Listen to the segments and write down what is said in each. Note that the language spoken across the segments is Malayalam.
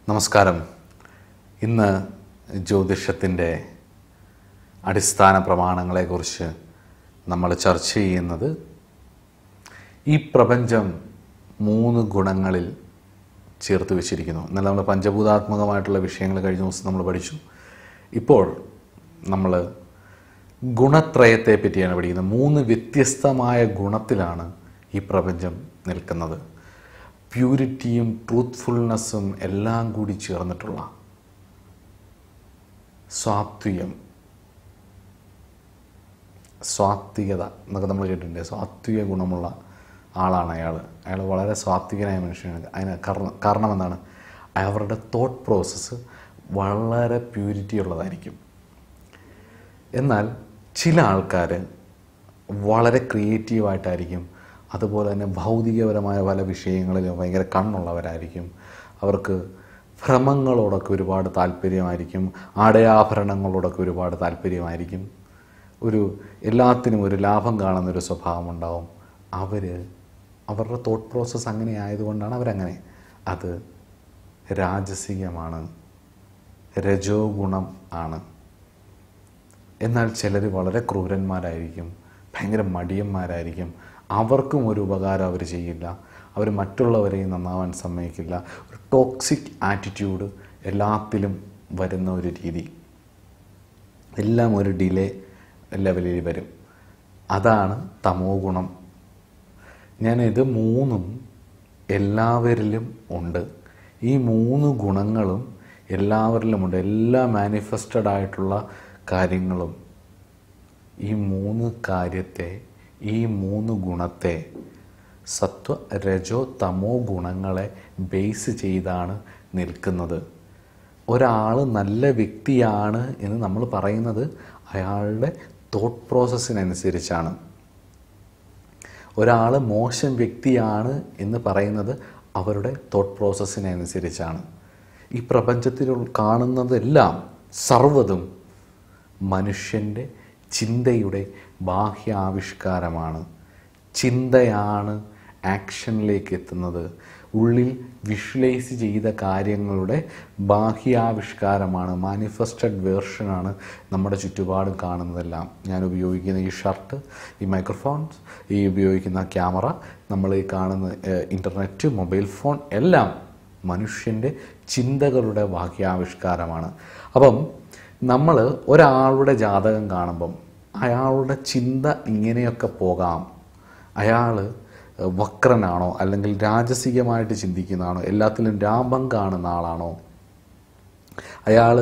നമസ്കാരം. ഇന്ന് ജ്യോതിഷത്തിൻ്റെ അടിസ്ഥാന പ്രമാണങ്ങളെക്കുറിച്ച് നമ്മൾ ചർച്ച ചെയ്യുന്നത് ഈ പ്രപഞ്ചം 3 ഗുണങ്ങളിൽ ചേർത്ത് വെച്ചിരിക്കുന്നു. ഇന്നലെ നമ്മൾ പഞ്ചഭൂതാത്മകമായിട്ടുള്ള വിഷയങ്ങൾ കഴിഞ്ഞ ദിവസം നമ്മൾ പഠിച്ചു. ഇപ്പോൾ നമ്മൾ ഗുണത്രയത്തെ പറ്റിയാണ് പഠിക്കുന്നത്. 3 വ്യത്യസ്തമായ ഗുണത്തിലാണ് ഈ പ്രപഞ്ചം നിൽക്കുന്നത്. പ്യൂരിറ്റിയും ട്രൂത്ത്ഫുൾനെസ്സും എല്ലാം കൂടി ചേർന്നിട്ടുള്ള സ്വാത്വികത എന്നൊക്കെ നമ്മൾ കേട്ടിട്ടുണ്ട്. സാത്വിക ഗുണമുള്ള ആളാണ് അയാൾ വളരെ സാത്വികനായ മനുഷ്യനാണ്. അതിന് കാരണം എന്താണ്? അവരുടെ തോട്ട് പ്രോസസ്സ് വളരെ പ്യൂരിറ്റി ഉള്ളതായിരിക്കും. എന്നാൽ ചില ആൾക്കാർ വളരെ ക്രിയേറ്റീവായിട്ടായിരിക്കും. അതുപോലെ തന്നെ ഭൗതികപരമായ പല വിഷയങ്ങളിലും ഭയങ്കര കണ്ണുള്ളവരായിരിക്കും. അവർക്ക് ഭ്രമങ്ങളോടൊക്കെ ഒരുപാട് താല്പര്യമായിരിക്കും. ആടയാഭരണങ്ങളോടൊക്കെ ഒരുപാട് താല്പര്യമായിരിക്കും. എല്ലാത്തിനും ഒരു ലാഭം കാണുന്നൊരു സ്വഭാവമുണ്ടാവും. അവരുടെ തോട്ട് പ്രോസസ്സ് അങ്ങനെ ആയതുകൊണ്ടാണ് അവരങ്ങനെ. അത് രാജസികമാണ്, രജോ ഗുണം ആണ്. എന്നാൽ ചിലർ വളരെ ക്രൂരന്മാരായിരിക്കും, ഭയങ്കര മടിയന്മാരായിരിക്കും. അവർക്കും ഒരു ഉപകാരം അവർ ചെയ്യില്ല. അവർ മറ്റുള്ളവരെയും നന്നാവാൻ സമ്മതിക്കില്ല. ഒരു ടോക്സിക് ആറ്റിറ്റ്യൂഡ് എല്ലാത്തിലും വരുന്ന ഒരു രീതി, എല്ലാം ഒരു ഡിലേ ലെവലിൽ വരും. അതാണ് തമോ ഗുണം. ഇത് 3 എല്ലാവരിലും ഉണ്ട്. ഈ 3 ഗുണങ്ങളും എല്ലാവരിലുമുണ്ട്. എല്ലാ മാനിഫെസ്റ്റഡ് ആയിട്ടുള്ള കാര്യങ്ങളും ഈ 3 കാര്യത്തെ, ഈ 3 ഗുണത്തെ, സത്വ രജോ തമോ ഗുണങ്ങളെ ബേസ് ചെയ്താണ് നിൽക്കുന്നത്. ഒരാൾ നല്ല വ്യക്തിയാണ് എന്ന് നമ്മൾ പറയുന്നത് അയാളുടെ തോട്ട് പ്രോസസ്സിനനുസരിച്ചാണ്. ഒരാൾ മോശം വ്യക്തിയാണ് എന്ന് പറയുന്നത് അവരുടെ തോട്ട് പ്രോസസ്സിനനുസരിച്ചാണ്. ഈ പ്രപഞ്ചത്തിൽ കാണുന്നതെല്ലാം സർവ്വതും മനുഷ്യൻ്റെ ചിന്തയുടെ ബാഹ്യാവിഷ്കാരമാണ്. ചിന്തയാണ് ആക്ഷനിലേക്ക് എത്തുന്നത്. ഉള്ളിൽ വിഷ്വലൈസ് ചെയ്ത കാര്യങ്ങളുടെ ബാഹ്യാവിഷ്കാരമാണ്, മാനിഫെസ്റ്റഡ് വേർഷനാണ് നമ്മുടെ ചുറ്റുപാടും കാണുന്നതെല്ലാം. ഞാൻ ഉപയോഗിക്കുന്ന ഈ ഷർട്ട്, ഈ മൈക്രോഫോൺസ്, ഈ ഉപയോഗിക്കുന്ന ക്യാമറ, നമ്മൾ ഈ കാണുന്ന ഇൻ്റർനെറ്റ്, മൊബൈൽ ഫോൺ എല്ലാം മനുഷ്യൻ്റെ ചിന്തകളുടെ ബാഹ്യാവിഷ്കാരമാണ്. അപ്പം നമ്മൾ ഒരാളുടെ ജാതകം കാണുമ്പം അയാളുടെ ചിന്ത ഇങ്ങനെയൊക്കെ പോകാം. അയാൾ വക്രനാണോ, അല്ലെങ്കിൽ രാജസികമായിട്ട് ചിന്തിക്കുന്നതാണോ, എല്ലാത്തിലും ലാഭം കാണുന്ന ആളാണോ, അയാൾ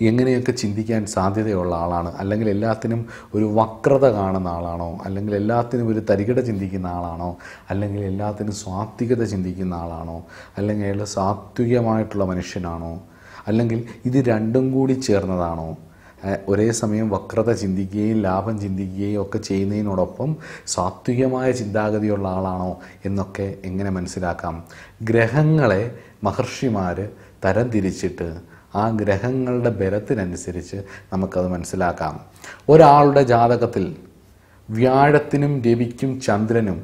എങ്ങനെയൊക്കെ ചിന്തിക്കാൻ സാധ്യതയുള്ള ആളാണ്, അല്ലെങ്കിൽ എല്ലാത്തിനും ഒരു വക്രത കാണുന്ന ആളാണോ, അല്ലെങ്കിൽ എല്ലാത്തിനും ഒരു തരികിട ചിന്തിക്കുന്ന ആളാണോ, അല്ലെങ്കിൽ എല്ലാത്തിനും സാത്വികത ചിന്തിക്കുന്ന ആളാണോ, അല്ലെങ്കിൽ അയാൾ സാത്വികമായിട്ടുള്ള മനുഷ്യനാണോ, അല്ലെങ്കിൽ ഇത് രണ്ടും കൂടി ചേർന്നതാണോ, ഒരേ സമയം വക്രത ചിന്തിക്കുകയും ലാഭം ചിന്തിക്കുകയും ഒക്കെ ചെയ്യുന്നതിനോടൊപ്പം സാത്വികമായ ചിന്താഗതിയുള്ള ആളാണോ എന്നൊക്കെ എങ്ങനെ മനസ്സിലാക്കാം? ഗ്രഹങ്ങളെ മഹർഷിമാർ തരംതിരിച്ചിട്ട് ആ ഗ്രഹങ്ങളുടെ ബലത്തിനനുസരിച്ച് നമുക്കത് മനസ്സിലാക്കാം. ഒരാളുടെ ജാതകത്തിൽ വ്യാഴത്തിനും രവിക്കും ചന്ദ്രനും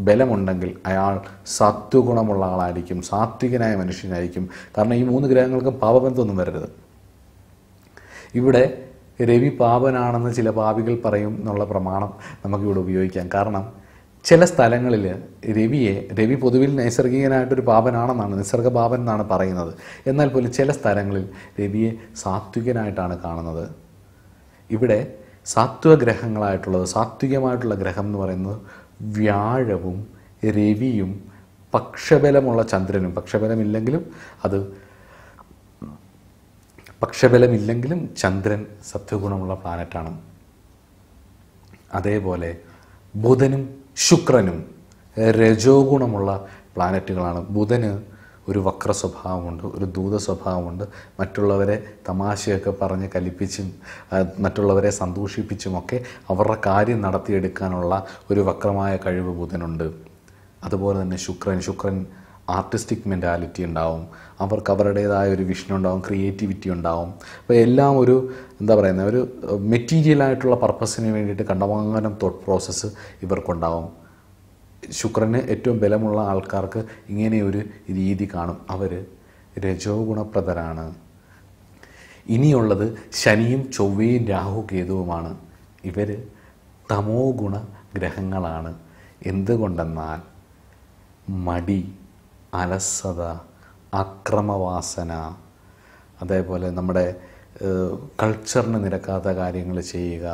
ബലമുണ്ടെങ്കിൽ അയാൾ സത്വഗുണമുള്ള ആളായിരിക്കും, സാത്വികനായ മനുഷ്യനായിരിക്കും. കാരണം ഈ 3 ഗ്രഹങ്ങൾക്കും പാപബന്ധമൊന്നും വരരുത്. ഇവിടെ രവി പാപനാണെന്ന് ചില പാപികൾ പറയും എന്നുള്ള പ്രമാണം നമുക്കിവിടെ ഉപയോഗിക്കാം. കാരണം ചില സ്ഥലങ്ങളിൽ രവി പൊതുവിൽ നൈസർഗികനായിട്ടൊരു പാപനാണെന്നാണ്, നിസർഗ പാപൻ എന്നാണ് പറയുന്നത്. എന്നാൽ പോലും ചില സ്ഥലങ്ങളിൽ രവിയെ സാത്വികനായിട്ടാണ് കാണുന്നത്. ഇവിടെ സാത്വഗ്രഹങ്ങളായിട്ടുള്ളത്, സാത്വികമായിട്ടുള്ള ഗ്രഹം എന്ന് പറയുന്നത് വ്യാഴവും രവിയും പക്ഷബലമുള്ള ചന്ദ്രനും. പക്ഷബലമില്ലെങ്കിലും ചന്ദ്രൻ സത്വഗുണമുള്ള പ്ലാനറ്റാണ്. അതേപോലെ ബുധനും ശുക്രനും രജോ ഗുണമുള്ള പ്ലാനറ്റുകളാണ്. ബുധന് ഒരു വക്ര സ്വഭാവമുണ്ട്, ഒരു ദൂത സ്വഭാവമുണ്ട്. മറ്റുള്ളവരെ തമാശയൊക്കെ പറഞ്ഞ് കലിപ്പിച്ചും മറ്റുള്ളവരെ സന്തോഷിപ്പിച്ചുമൊക്കെ അവരുടെ കാര്യം നടത്തിയെടുക്കാനുള്ള ഒരു വക്രമായ കഴിവ് ബുധനുണ്ട്. അതുപോലെ തന്നെ ശുക്രൻ ആർട്ടിസ്റ്റിക് മെൻറ്റാലിറ്റി ഉണ്ടാവും. അവർക്ക് അവരുടേതായ ഒരു വിഷൻ ഉണ്ടാവും, ക്രിയേറ്റിവിറ്റി ഉണ്ടാവും. അപ്പോൾ എല്ലാം ഒരു ഒരു മെറ്റീരിയലായിട്ടുള്ള പർപ്പസിന് വേണ്ടിയിട്ട് കണ്ടമാനം തോട്ട് പ്രോസസ്സ് ഇവർക്കുണ്ടാവും. ശുക്രന് ഏറ്റവും ബലമുള്ള ആൾക്കാർക്ക് ഇങ്ങനെയൊരു രീതി കാണും. അവർ രജോ ഗുണപ്രദരാണ്. ഇനിയുള്ളത് ശനിയും ചൊവ്വയും രാഹു കേതുവുമാണ്. ഇവർ തമോ ഗുണ ഗ്രഹങ്ങളാണ്. എന്തുകൊണ്ടെന്നാൽ മടി, അലസത, അക്രമവാസന, അതേപോലെ നമ്മുടെ കൾച്ചറിന് നിരക്കാത്ത കാര്യങ്ങൾ ചെയ്യുക,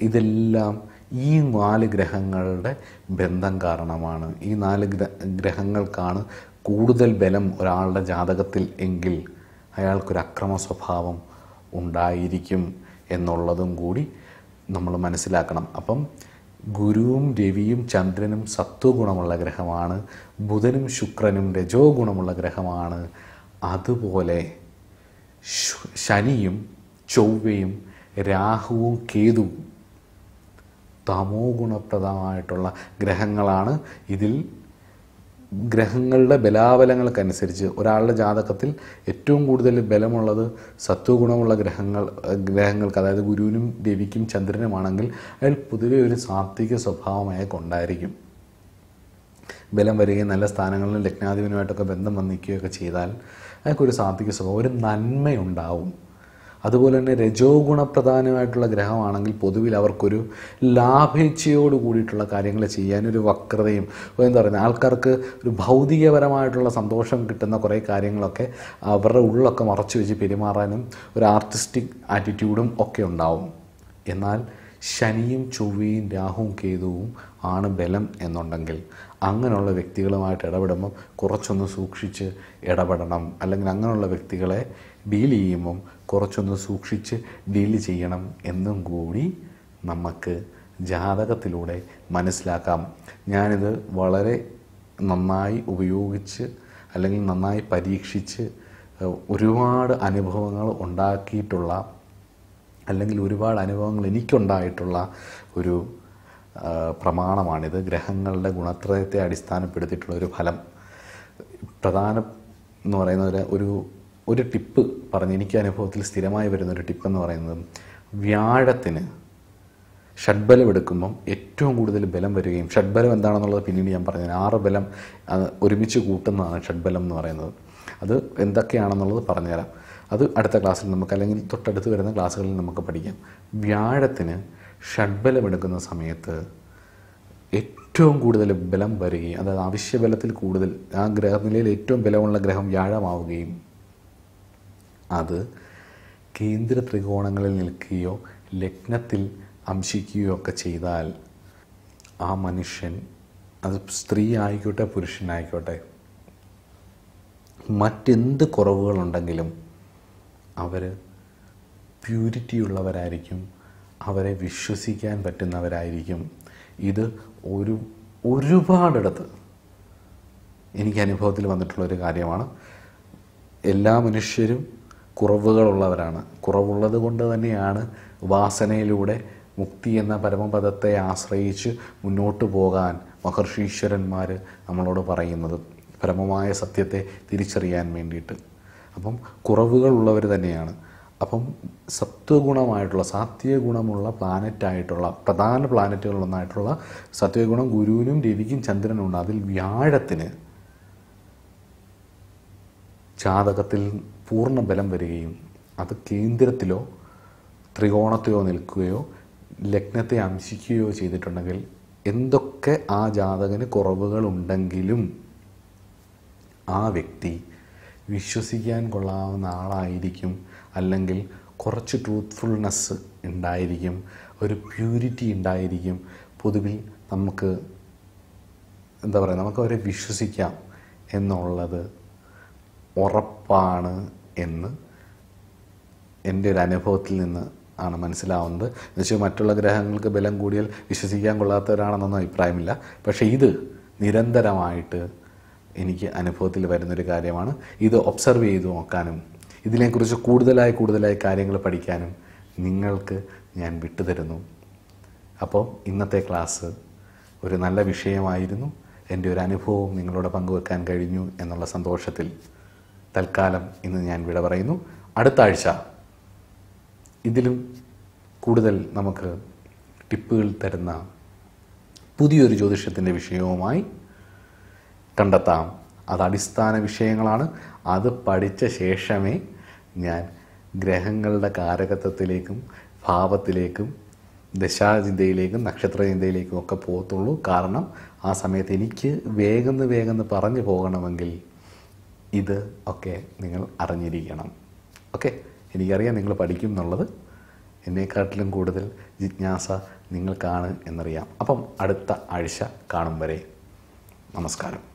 ഇതെല്ലാം ഈ 4 ഗ്രഹങ്ങളുടെ ബന്ധം കാരണമാണ്. ഈ 4 ഗ്രഹങ്ങൾക്കാണ് കൂടുതൽ ബലം ഒരാളുടെ ജാതകത്തിൽ എങ്കിൽ അയാൾക്കൊരു അക്രമ സ്വഭാവം ഉണ്ടായിരിക്കും എന്നുള്ളതും കൂടി നമ്മൾ മനസ്സിലാക്കണം. അപ്പം ഗുരുവും രവിയും ചന്ദ്രനും സത്വഗുണമുള്ള ഗ്രഹമാണ്. ബുധനും ശുക്രനും രജോ ഗുണമുള്ള ഗ്രഹമാണ്. അതുപോലെ ശനിയും ചൊവ്വയും രാഹുവും കേതുവും തമോ ഗുണപ്രദമായിട്ടുള്ള ഗ്രഹങ്ങളാണ്. ഇതിൽ ഗ്രഹങ്ങളുടെ ബലാബലങ്ങൾക്കനുസരിച്ച് ഒരാളുടെ ജാതകത്തിൽ ഏറ്റവും കൂടുതൽ ബലമുള്ളത് സത്വഗുണമുള്ള ഗ്രഹങ്ങൾക്ക്, അതായത് ഗുരുവിനും രവിക്കും ചന്ദ്രനുമാണെങ്കിൽ അയാൾ പൊതുവെ ഒരു സാത്വിക സ്വഭാവമായ കൊണ്ടായിരിക്കും. ബലം വരികയും നല്ല സ്ഥാനങ്ങളിലും ലഗ്നാധിപനുമായിട്ടൊക്കെ ബന്ധം വന്നിക്കുകയൊക്കെ ചെയ്താൽ അയാൾക്കൊരു സാത്വിക സ്വഭാവം, ഒരു നന്മയുണ്ടാവും. അതുപോലെ തന്നെ രജോ ഗുണപ്രധാനമായിട്ടുള്ള ഗ്രഹമാണെങ്കിൽ പൊതുവിൽ അവർക്കൊരു ലാഭേച്ഛയോട് കൂടിയിട്ടുള്ള കാര്യങ്ങൾ ചെയ്യാനൊരു വക്രതയും, എന്താ പറയുക, ആൾക്കാർക്ക് ഒരു ഭൗതികപരമായിട്ടുള്ള സന്തോഷം കിട്ടുന്ന കുറേ കാര്യങ്ങളൊക്കെ അവരുടെ ഉള്ളൊക്കെ മറച്ചു വെച്ച് പെരുമാറാനും ഒരു ആർട്ടിസ്റ്റിക് ആറ്റിറ്റ്യൂഡും ഒക്കെ ഉണ്ടാവും. എന്നാൽ ശനിയും ചൊവ്വയും രാഹുവും കേതുവും ആണ് ബലം എന്നുണ്ടെങ്കിൽ അങ്ങനെയുള്ള വ്യക്തികളുമായിട്ട് ഇടപെടുമ്പം കുറച്ചൊന്ന് സൂക്ഷിച്ച് ഇടപെടണം. അല്ലെങ്കിൽ അങ്ങനെയുള്ള വ്യക്തികളെ ഡീൽ ചെയ്യുമ്പം കുറച്ചൊന്ന് സൂക്ഷിച്ച് ഡീൽ ചെയ്യണം എന്നും കൂടി നമുക്ക് ജാതകത്തിലൂടെ മനസ്സിലാക്കാം. ഞാനിത് വളരെ നന്നായി ഉപയോഗിച്ച് അല്ലെങ്കിൽ നന്നായി പരീക്ഷിച്ച് ഒരുപാട് അനുഭവങ്ങൾ ഉണ്ടാക്കിയിട്ടുള്ള, അല്ലെങ്കിൽ ഒരുപാട് അനുഭവങ്ങൾ എനിക്കുണ്ടായിട്ടുള്ള ഒരു പ്രമാണമാണിത്. ഗ്രഹങ്ങളുടെ ഗുണത്രയത്തെ അടിസ്ഥാനപ്പെടുത്തിയിട്ടുള്ള ഒരു ഫലം. പ്രധാനം എന്ന് പറയുന്നത് ഒരു ടിപ്പ് പറഞ്ഞ് എനിക്ക് അനുഭവത്തിൽ സ്ഥിരമായി വരുന്നൊരു ടിപ്പെന്ന് പറയുന്നത്, വ്യാഴത്തിന് ഷഡ്ബലം എടുക്കുമ്പം ഏറ്റവും കൂടുതൽ ബലം വരികയും, ഷഡ്ബലം എന്താണെന്നുള്ളത് പിന്നീട് ഞാൻ പറഞ്ഞു, 6 ബലം ഒരുമിച്ച് കൂട്ടുന്നതാണ് ഷഡ്ബലം എന്ന് പറയുന്നത്. അത് എന്തൊക്കെയാണെന്നുള്ളത് പറഞ്ഞുതരാം. അത് അടുത്ത ക്ലാസ്സിൽ നമുക്ക്, അല്ലെങ്കിൽ തൊട്ടടുത്ത് വരുന്ന ക്ലാസ്സുകളിൽ നമുക്ക് പഠിക്കാം. വ്യാഴത്തിന് ഷഡ്ബലം എടുക്കുന്ന സമയത്ത് ഏറ്റവും കൂടുതൽ ബലം വരികയും, അതായത് ആവശ്യബലത്തിൽ കൂടുതൽ, ആ ഗ്രഹനിലയിൽ ഏറ്റവും ബലമുള്ള ഗ്രഹം വ്യാഴമാവുകയും അത് കേന്ദ്ര ത്രികോണങ്ങളിൽ നിൽക്കുകയോ ലഗ്നത്തിൽ അംശിക്കുകയോ ഒക്കെ ചെയ്താൽ ആ മനുഷ്യൻ, അത് സ്ത്രീ ആയിക്കോട്ടെ പുരുഷനായിക്കോട്ടെ, മറ്റെന്ത് കുറവുകളുണ്ടെങ്കിലും അവർ പ്യൂരിറ്റിയുള്ളവരായിരിക്കും, അവരെ വിശ്വസിക്കാൻ പറ്റുന്നവരായിരിക്കും. ഇത് ഒരുപാടിടത്ത് എനിക്ക് അനുഭവത്തിൽ വന്നിട്ടുള്ളൊരു കാര്യമാണ്. എല്ലാ മനുഷ്യരും കുറവുകളുള്ളവരാണ്. കുറവുള്ളത് കൊണ്ട് തന്നെയാണ് വാസനയിലൂടെ മുക്തി എന്ന പരമപദത്തെ ആശ്രയിച്ച് മുന്നോട്ട് പോകാൻ മഹർഷീശ്വരന്മാർ നമ്മളോട് പറയുന്നത്, പരമമായ സത്യത്തെ തിരിച്ചറിയാൻ വേണ്ടിയിട്ട്. അപ്പം കുറവുകളുള്ളവർ തന്നെയാണ്. അപ്പം സത്വഗുണമായിട്ടുള്ള, സാത്വിക ഗുണമുള്ള പ്ലാനറ്റായിട്ടുള്ള, പ്രധാന പ്ലാനറ്റുകളൊന്നായിട്ടുള്ള സത്വഗുണം ഗുരുവിനും രവിക്കും ചന്ദ്രനുണ്ട്. അതിൽ വ്യാഴത്തിന് ജാതകത്തിൽ പൂർണ്ണ ബലം വരികയും അത് കേന്ദ്രത്തിലോ ത്രികോണത്തിലോ നിൽക്കുകയോ ലഗ്നത്തെ അംശിക്കുകയോ ചെയ്തിട്ടുണ്ടെങ്കിൽ, എന്തൊക്കെ ആ ജാതകന് കുറവുകളുണ്ടെങ്കിലും ആ വ്യക്തി വിശ്വസിക്കാൻ കൊള്ളാവുന്ന ആളായിരിക്കും. അല്ലെങ്കിൽ കുറച്ച് ട്രൂത്ത്ഫുൾനെസ് ഉണ്ടായിരിക്കും, ഒരു പ്യൂരിറ്റി ഉണ്ടായിരിക്കും. പൊതുവിൽ നമുക്ക് എന്താ പറയുക, നമുക്ക് അവരെ വിശ്വസിക്കാം എന്നുള്ളത് ഉറപ്പാണ് എന്ന് എൻ്റെ ഒരു അനുഭവത്തിൽ നിന്ന് ആണ് മനസ്സിലാവുന്നത്. എന്നുവെച്ചാൽ മറ്റുള്ള ഗ്രഹങ്ങൾക്ക് ബലം കൂടിയാൽ വിശ്വസിക്കാൻ കൊള്ളാത്തവരാണെന്നൊന്നും അഭിപ്രായമില്ല. പക്ഷേ ഇത് നിരന്തരമായിട്ട് എനിക്ക് അനുഭവത്തിൽ വരുന്നൊരു കാര്യമാണ്. ഇത് ഒബ്സർവ് ചെയ്ത് നോക്കാനും ഇതിനെക്കുറിച്ച് കൂടുതലായി കാര്യങ്ങൾ പഠിക്കാനും നിങ്ങൾക്ക് ഞാൻ വിട്ടുതരുന്നു. അപ്പോൾ ഇന്നത്തെ ക്ലാസ് ഒരു നല്ല വിഷയമായിരുന്നു. എൻ്റെ ഒരു അനുഭവം നിങ്ങളോട് പങ്കുവെക്കാൻ കഴിഞ്ഞു എന്നുള്ള സന്തോഷത്തിൽ തൽക്കാലം ഇന്ന് ഞാൻ വിട പറയുന്നു. അടുത്ത ആഴ്ച ഇതിലും കൂടുതൽ നമുക്ക് ടിപ്പുകൾ തരുന്ന പുതിയൊരു ജ്യോതിഷത്തിൻ്റെ വിഷയവുമായി കണ്ടെത്താം. അത് അടിസ്ഥാന വിഷയങ്ങളാണ്. അത് പഠിച്ച ശേഷമേ ഞാൻ ഗ്രഹങ്ങളുടെ കാരകത്വത്തിലേക്കും ഭാവത്തിലേക്കും ദശാചിന്തയിലേക്കും നക്ഷത്രചിന്തയിലേക്കും ഒക്കെ പോകത്തുള്ളൂ. കാരണം ആ സമയത്ത് എനിക്ക് വേഗം പറഞ്ഞു പോകണമെങ്കിൽ ഇത് ഒക്കെ നിങ്ങൾ അറിഞ്ഞിരിക്കണം. ഓക്കെ, എനിക്കറിയാം നിങ്ങൾ പഠിക്കും എന്നുള്ളത്. എന്നെക്കാട്ടിലും കൂടുതൽ ജിജ്ഞാസ നിങ്ങൾക്കാണ് എന്നറിയാം. അപ്പം അടുത്ത ആഴ്ച കാണും വരെ നമസ്കാരം.